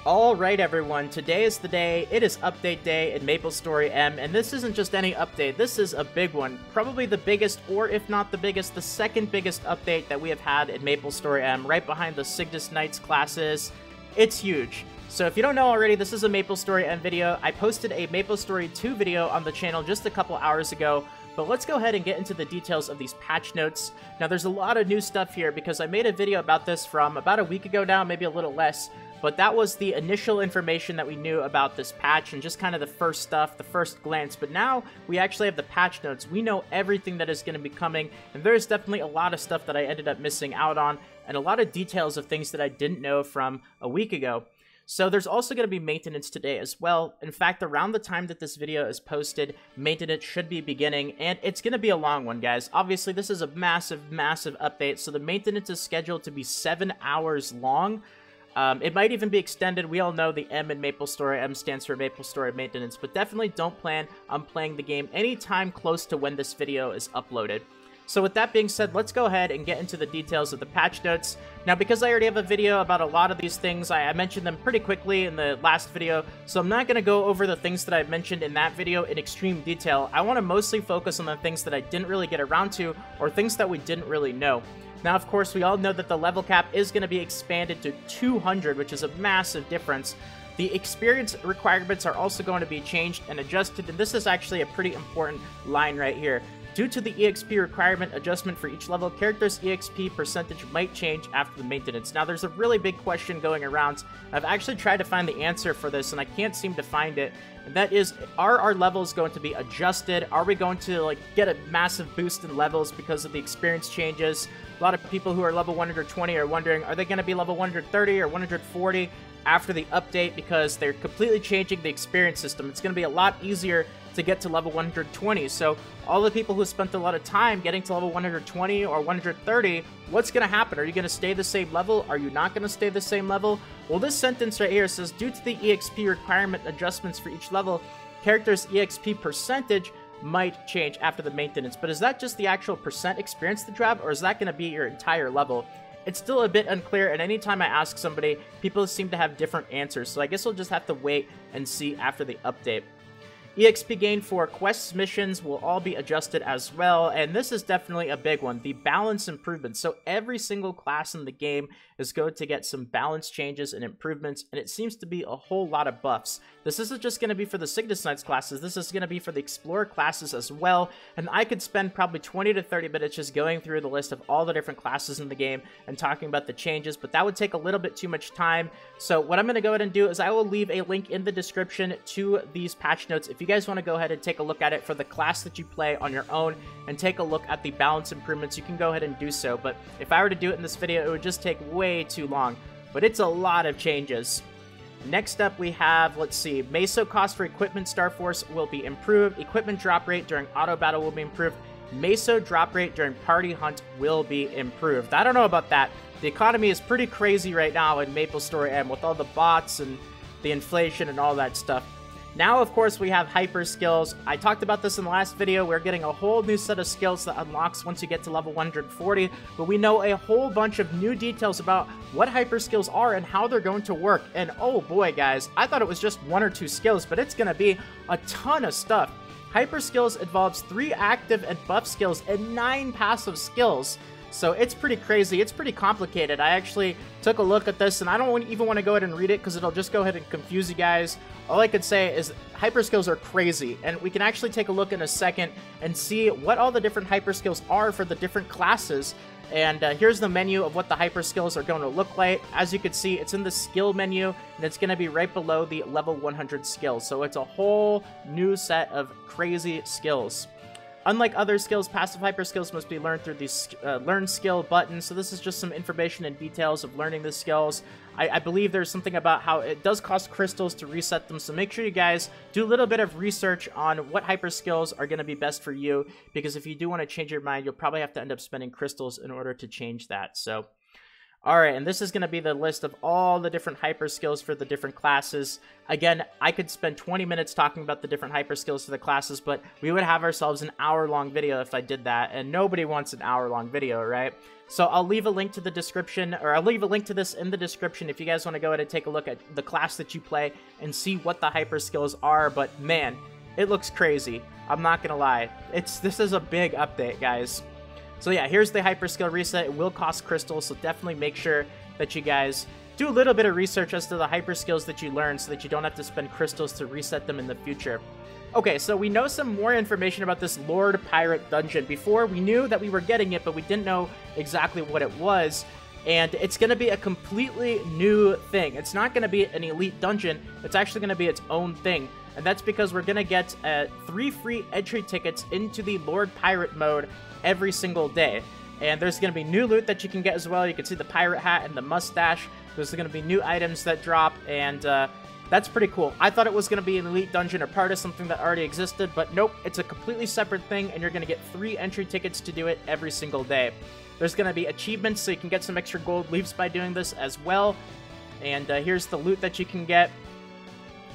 Alright everyone, today is the day, it is update day in Maplestory M, and this isn't just any update, this is a big one. Probably the biggest, or if not the biggest, the second biggest update that we have had in Maplestory M, right behind the Cygnus Knights classes. It's huge. So if you don't know already, this is a Maplestory M video. I posted a Maplestory 2 video on the channel just a couple hours ago, but let's go ahead and get into the details of these patch notes. Now there's a lot of new stuff here because I made a video about this from about a week ago now, maybe a little less. But that was the initial information that we knew about this patch and just kind of the first stuff, the first glance. But now we actually have the patch notes. We know everything that is going to be coming, and there's definitely a lot of stuff that I ended up missing out on, and a lot of details of things that I didn't know from a week ago. So there's also going to be maintenance today as well. In fact, around the time that this video is posted, maintenance should be beginning, and it's going to be a long one, guys. Obviously, this is a massive, massive update, so the maintenance is scheduled to be 7 hours long. It might even be extended. We all know the M in Maplestory. M stands for Maplestory Maintenance, but definitely don't plan on playing the game anytime close to when this video is uploaded. So with that being said, let's go ahead and get into the details of the patch notes. Now, because I already have a video about a lot of these things, I mentioned them pretty quickly in the last video, so I'm not going to go over the things that I mentioned in that video in extreme detail. I want to mostly focus on the things that I didn't really get around to, or things that we didn't really know. Now, of course, we all know that the level cap is going to be expanded to 200, which is a massive difference. The experience requirements are also going to be changed and adjusted, and this is actually a pretty important line right here. Due to the EXP requirement adjustment for each level, characters' EXP percentage might change after the maintenance. Now, there's a really big question going around. I've actually tried to find the answer for this, and I can't seem to find it. And that is, are our levels going to be adjusted? Are we going to, get a massive boost in levels because of the experience changes? A lot of people who are level 120 are wondering, are they going to be level 130 or 140 after the update because they're completely changing the experience system? It's going to be a lot easier to get to level 120. So all the people who spent a lot of time getting to level 120 or 130, what's going to happen? Are you going to stay the same level? Are you not going to stay the same level? Well, this sentence right here says, due to the EXP requirement adjustments for each level, characters' EXP percentage might change after the maintenance. But is that just the actual percent experience to drop, or is that going to be your entire level? It's still a bit unclear, and anytime I ask somebody, people seem to have different answers, so I guess we'll just have to wait and see after the update. EXP gain for quests missions will all be adjusted as well, and this is definitely a big one, the balance improvements. So every single class in the game is going to get some balance changes and improvements, and it seems to be a whole lot of buffs. This isn't just going to be for the Cygnus Knights classes, this is going to be for the Explorer classes as well, and I could spend probably 20 to 30 minutes just going through the list of all the different classes in the game and talking about the changes, but that would take a little bit too much time. So what I'm going to go ahead and do is I will leave a link in the description to these patch notes if you guys want to go ahead and take a look at it for the class that you play on your own and take a look at the balance improvements. You can go ahead and do so, but if I were to do it in this video, it would just take way too long, but it's a lot of changes. Next up we have, let's see, Meso cost for equipment Star Force will be improved, equipment drop rate during auto battle will be improved, Meso drop rate during party hunt will be improved. I don't know about that. The economy is pretty crazy right now in Maplestory M with all the bots and the inflation and all that stuff. Now, of course, we have hyper skills. I talked about this in the last video. We're getting a whole new set of skills that unlocks once you get to level 140, but we know a whole bunch of new details about what hyper skills are and how they're going to work. And oh boy, guys, I thought it was just 1 or 2 skills, but it's going to be a ton of stuff. Hyper skills involves 3 active and buff skills and 9 passive skills. So it's pretty crazy, it's pretty complicated. I actually took a look at this, and I don't even want to go ahead and read it because it'll just go ahead and confuse you guys. All I could say is hyper skills are crazy, and we can actually take a look in a second and see what all the different hyper skills are for the different classes. And here's the menu of what the hyper skills are going to look like. As you can see, it's in the skill menu, and it's going to be right below the level 100 skills. So it's a whole new set of crazy skills. Unlike other skills, passive hyper skills must be learned through the learn skill button. So this is just some information and details of learning the skills. I believe there's something about how it does cost crystals to reset them. So make sure you guys do a little bit of research on what hyper skills are going to be best for you, because if you do want to change your mind, you'll probably have to end up spending crystals in order to change that. So Alright, and this is going to be the list of all the different hyper skills for the different classes. Again, I could spend 20 minutes talking about the different hyper skills for the classes, but we would have ourselves an hour-long video if I did that, and nobody wants an hour-long video, right? So I'll leave a link to the description, or I'll leave a link to this in the description if you guys want to go ahead and take a look at the class that you play and see what the hyper skills are, but man, it looks crazy. I'm not going to lie. This is a big update, guys. So yeah, here's the hyper skill reset. It will cost crystals, so definitely make sure that you guys do a little bit of research as to the hyper skills that you learn so that you don't have to spend crystals to reset them in the future. Okay, so we know some more information about this Lord Pirate dungeon. Before, we knew that we were getting it, but we didn't know exactly what it was. And it's going to be a completely new thing. It's not going to be an elite dungeon. It's actually going to be its own thing. And that's because we're going to get 3 free entry tickets into the Lord Pirate mode every single day. And there's going to be new loot that you can get as well. You can see the pirate hat and the mustache. There's going to be new items that drop, and that's pretty cool. I thought it was going to be an elite dungeon or part of something that already existed, but nope, it's a completely separate thing, and you're going to get 3 entry tickets to do it every single day. There's going to be achievements, so you can get some extra gold leaves by doing this as well. And here's the loot that you can get.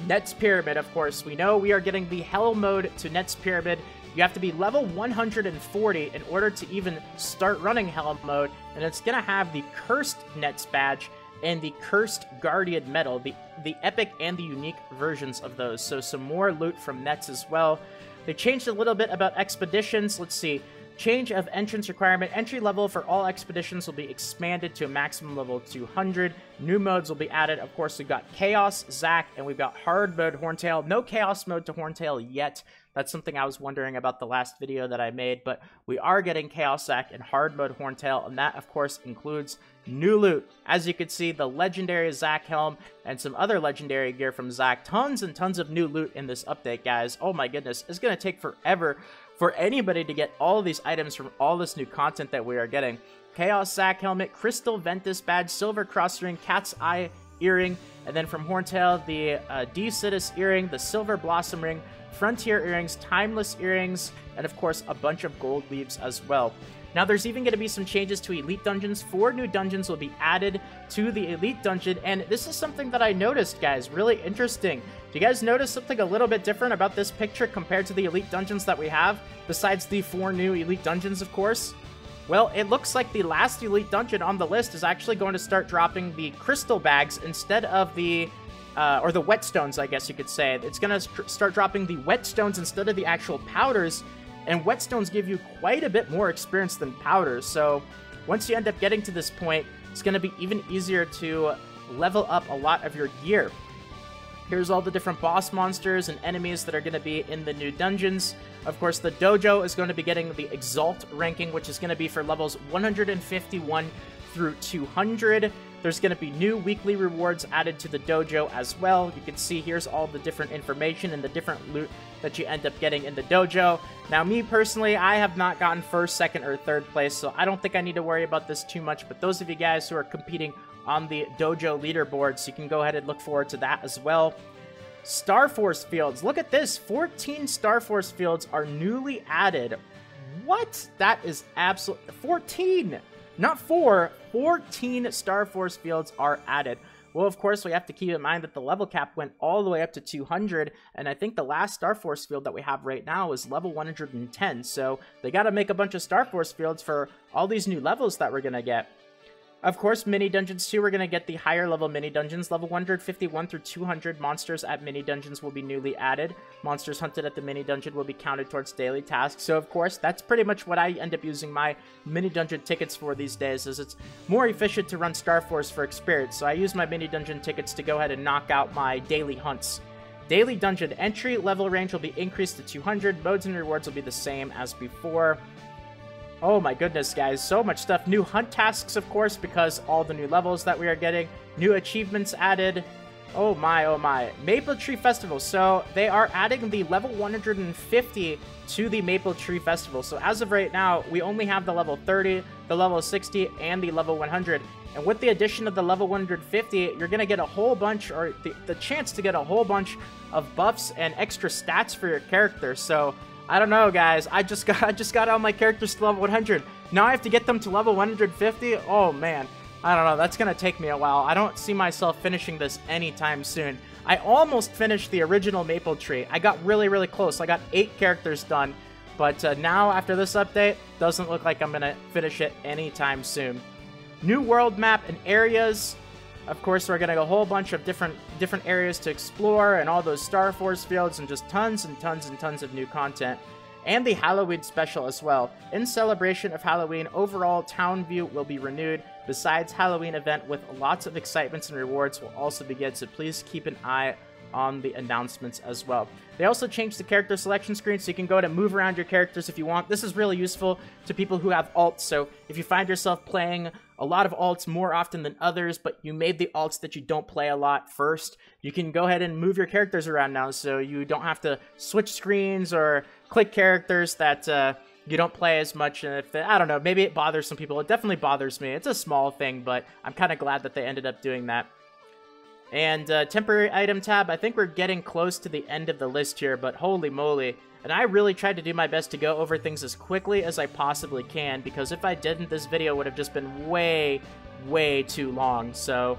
Net's Pyramid, of course. We know we are getting the Hell mode to Net's Pyramid. You have to be level 140 in order to even start running Hell mode, and it's going to have the Cursed Nets badge and the Cursed Guardian medal, the epic and the unique versions of those. So some more loot from Nets as well. They changed a little bit about expeditions. Let's see. Change of entrance requirement. Entry level for all expeditions will be expanded to a maximum level 200. New modes will be added. Of course, we've got Chaos, Zack, and we've got Hard mode Horntail. No Chaos mode to Horntail yet. That's something I was wondering about the last video that I made, but we are getting Chaos Zack and Hard mode Horntail, and that, of course, includes new loot. As you can see, the legendary Zack helm and some other legendary gear from Zack. Tons and tons of new loot in this update, guys. Oh my goodness, it's going to take forever for anybody to get all of these items from all this new content that we are getting. Chaos Zack helmet, Crystal Ventus badge, Silver Cross ring, Cat's Eye earring, and then from Horntail, the Decidus earring, the Silver Blossom ring, Frontier earrings, Timeless earrings, and of course a bunch of gold leaves as well. Now there's even going to be some changes to Elite Dungeons. 4 new dungeons will be added to the Elite Dungeon, and this is something that I noticed, guys, really interesting. Do you guys notice something a little bit different about this picture compared to the Elite Dungeons that we have, besides the 4 new Elite Dungeons, of course? Well, it looks like the last Elite Dungeon on the list is actually going to start dropping the crystal bags instead of the or the whetstones, I guess you could say. It's going to start dropping the whetstones instead of the actual powders, and whetstones give you quite a bit more experience than powders, so once you end up getting to this point, it's going to be even easier to level up a lot of your gear. Here's all the different boss monsters and enemies that are going to be in the new dungeons. Of course, the dojo is going to be getting the Exalt ranking, which is going to be for levels 151 through 200. There's going to be new weekly rewards added to the dojo as well. You can see here's all the different information and the different loot that you end up getting in the dojo. Now, me personally, I have not gotten first, second, or third place, so I don't think I need to worry about this too much. But those of you guys who are competing on the dojo leaderboards, you can go ahead and look forward to that as well. Star Force fields. Look at this. 14 Star Force fields are newly added. What? That is absolutely 14. Not 4, 14 Star Force fields are added. Well, of course, we have to keep in mind that the level cap went all the way up to 200, and I think the last Star Force field that we have right now is level 110, so they got to make a bunch of Star Force fields for all these new levels that we're going to get. Of course, mini dungeons too, we're going to get the higher level mini dungeons. Level 151 through 200 monsters at mini dungeons will be newly added. Monsters hunted at the mini dungeon will be counted towards daily tasks. So of course, that's pretty much what I end up using my mini dungeon tickets for these days, is it's more efficient to run Star Force for experience. So I use my mini dungeon tickets to go ahead and knock out my daily hunts. Daily dungeon entry level range will be increased to 200. Modes and rewards will be the same as before. Oh my goodness, guys, so much stuff. New hunt tasks, of course, because all the new levels that we are getting. New achievements added. Oh my, oh my. Maplestory Festival. So they are adding the level 150 to the Maplestory Festival. So as of right now, we only have the level 30, the level 60, and the level 100. And with the addition of the level 150, you're going to get a whole bunch, or the chance to get a whole bunch of buffs and extra stats for your character. So I don't know, guys. I just got all my characters to level 100. Now I have to get them to level 150. Oh man, I don't know, that's gonna take me a while. I don't see myself finishing this anytime soon. I almost finished the original Maplestory. I got really, really close. I got 8 characters done, but now after this update, doesn't look like I'm gonna finish it anytime soon. New world map and areas. Of course, we're getting a whole bunch of different areas to explore, and all those Star Force fields, and just tons and tons and tons of new content. And the Halloween special as well. In celebration of Halloween, overall town view will be renewed. Besides, Halloween event with lots of excitements and rewards will also begin, so please keep an eye on the announcements as well. They also changed the character selection screen, so you can go to move around your characters if you want. This is really useful to people who have alts, so if you find yourself playing a lot of alts more often than others, but you made the alts that you don't play a lot first, you can go ahead and move your characters around now, so you don't have to switch screens or click characters that you don't play as much. And if I don't know, maybe it bothers some people. It definitely bothers me. It's a small thing, but I'm kind of glad that they ended up doing that. And temporary item tab, I think we're getting close to the end of the list here, but holy moly. And I really tried to do my best to go over things as quickly as I possibly can, because if I didn't, this video would have just been way, way too long. So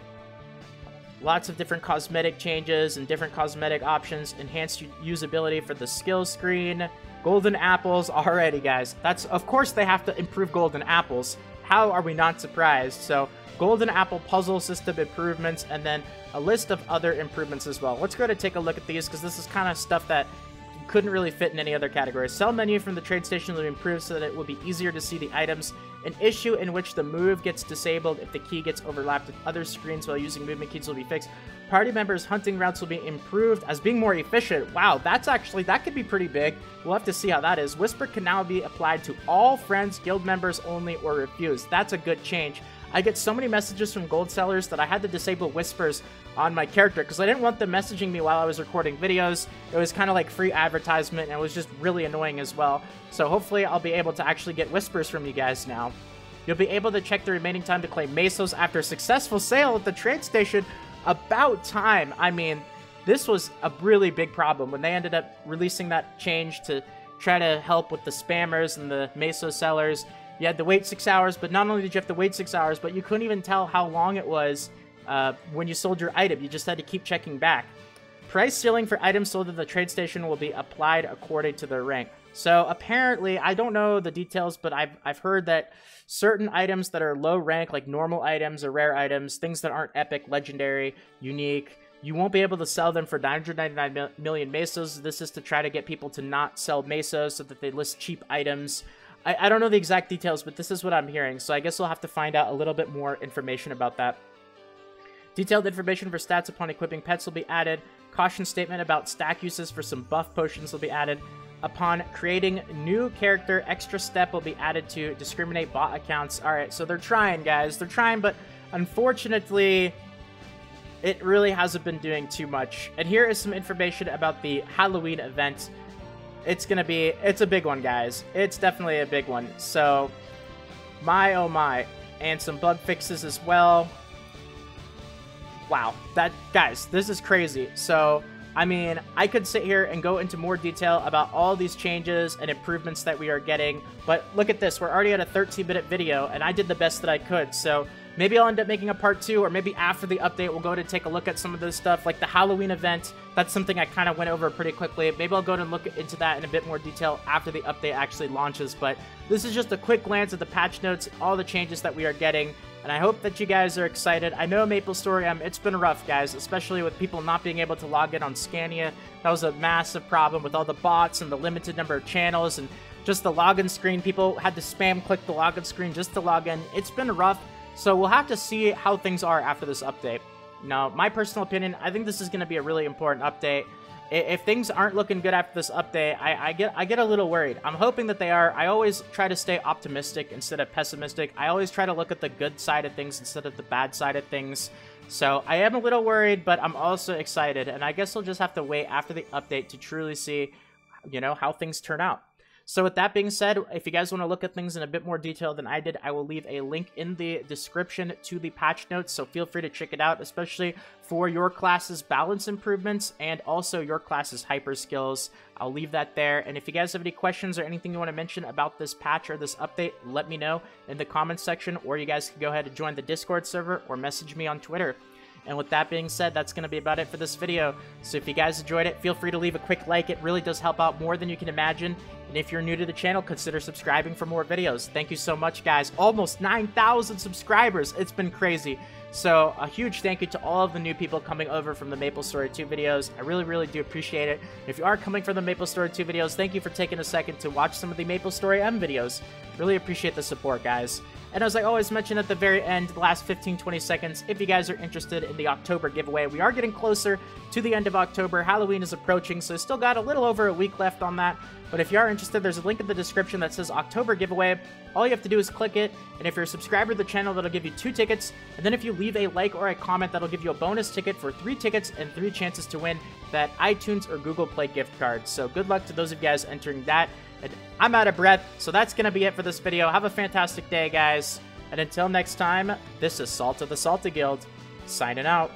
lots of different cosmetic changes and different cosmetic options, enhanced usability for the skill screen, golden apples already, guys. That's, of course they have to improve golden apples. How are we not surprised? So golden apple puzzle system improvements, and then a list of other improvements as well. Let's go to take a look at these, because this is kind of stuff that couldn't really fit in any other category. Sell menu from the trade station will be improved so that it will be easier to see the items. An issue in which the move gets disabled if the key gets overlapped with other screens while using movement keys will be fixed. Party members' hunting routes will be improved as being more efficient. Wow, that's actually, that could be pretty big. We'll have to see how that is. Whisper can now be applied to all friends, guild members only, or refused. That's a good change. I get so many messages from gold sellers that I had to disable whispers on my character because I didn't want them messaging me while I was recording videos. It was kind of like free advertisement, and it was just really annoying as well. So hopefully I'll be able to actually get whispers from you guys now. You'll be able to check the remaining time to claim mesos after a successful sale at the trade station. About time. I mean, this was a really big problem when they ended up releasing that change to try to help with the spammers and the meso sellers. You had to wait 6 hours, but not only did you have to wait 6 hours, but you couldn't even tell how long it was when you sold your item. You just had to keep checking back. Price ceiling for items sold at the trade station will be applied according to their rank. So apparently, I don't know the details, but I've heard that certain items that are low rank, like normal items or rare items, things that aren't epic, legendary, unique, you won't be able to sell them for 999 million mesos. This is to try to get people to not sell mesos so that they list cheap items. I don't know the exact details, but this is what I'm hearing, so I guess we'll have to find out a little bit more information about that. Detailed information for stats upon equipping pets will be added. Caution statement about stack uses for some buff potions will be added. Upon creating new character, extra step will be added to discriminate bot accounts. Alright, so they're trying, guys. They're trying, but unfortunately, it really hasn't been doing too much. And here is some information about the Halloween event. It's a big one, guys. It's definitely a big one. So, my oh my. And some bug fixes as well. Wow. Guys, this is crazy. So, I mean, I could sit here and go into more detail about all these changes and improvements that we are getting, but look at this. We're already at a 13-minute video, and I did the best that I could, so maybe I'll end up making a part 2, or maybe after the update, we'll go to take a look at some of this stuff, like the Halloween event. That's something I kind of went over pretty quickly. Maybe I'll go and look into that in a bit more detail after the update actually launches, but this is just a quick glance at the patch notes, all the changes that we are getting, and I hope that you guys are excited. I know Maplestory, it's been rough, guys, especially with people not being able to log in on Scania. That was a massive problem with all the bots and the limited number of channels, and just the login screen. People had to spam click the login screen just to log in. It's been rough. So we'll have to see how things are after this update. Now, my personal opinion, I think this is going to be a really important update. If things aren't looking good after this update, I get a little worried. I'm hoping that they are. I always try to stay optimistic instead of pessimistic. I always try to look at the good side of things instead of the bad side of things. So I am a little worried, but I'm also excited. And I guess we'll just have to wait after the update to truly see, you know, how things turn out. So with that being said, if you guys want to look at things in a bit more detail than I did, I will leave a link in the description to the patch notes, so feel free to check it out, especially for your class's balance improvements and also your class's hyper skills. I'll leave that there, and if you guys have any questions or anything you want to mention about this patch or this update, let me know in the comments section, or you guys can go ahead and join the Discord server or message me on Twitter. And with that being said, that's going to be about it for this video. So if you guys enjoyed it, feel free to leave a quick like. It really does help out more than you can imagine. And if you're new to the channel, consider subscribing for more videos. Thank you so much, guys. Almost 9,000 subscribers. It's been crazy. So a huge thank you to all of the new people coming over from the Maplestory 2 videos. I really, really do appreciate it. If you are coming from the Maplestory 2 videos, thank you for taking a second to watch some of the Maplestory M videos. Really appreciate the support, guys. And as I always mention at the very end, the last 15-20 seconds, if you guys are interested in the October giveaway, we are getting closer to the end of October. Halloween is approaching, so still got a little over a week left on that. But if you are interested, there's a link in the description that says October giveaway. All you have to do is click it, and if you're a subscriber to the channel, that'll give you 2 tickets. And then if you leave a like or a comment, that'll give you a bonus ticket for 3 tickets and 3 chances to win that iTunes or Google Play gift card. So good luck to those of you guys entering that. And I'm out of breath, so that's going to be it for this video. Have a fantastic day, guys. And until next time, this is Salt of the Salty Guild, signing out.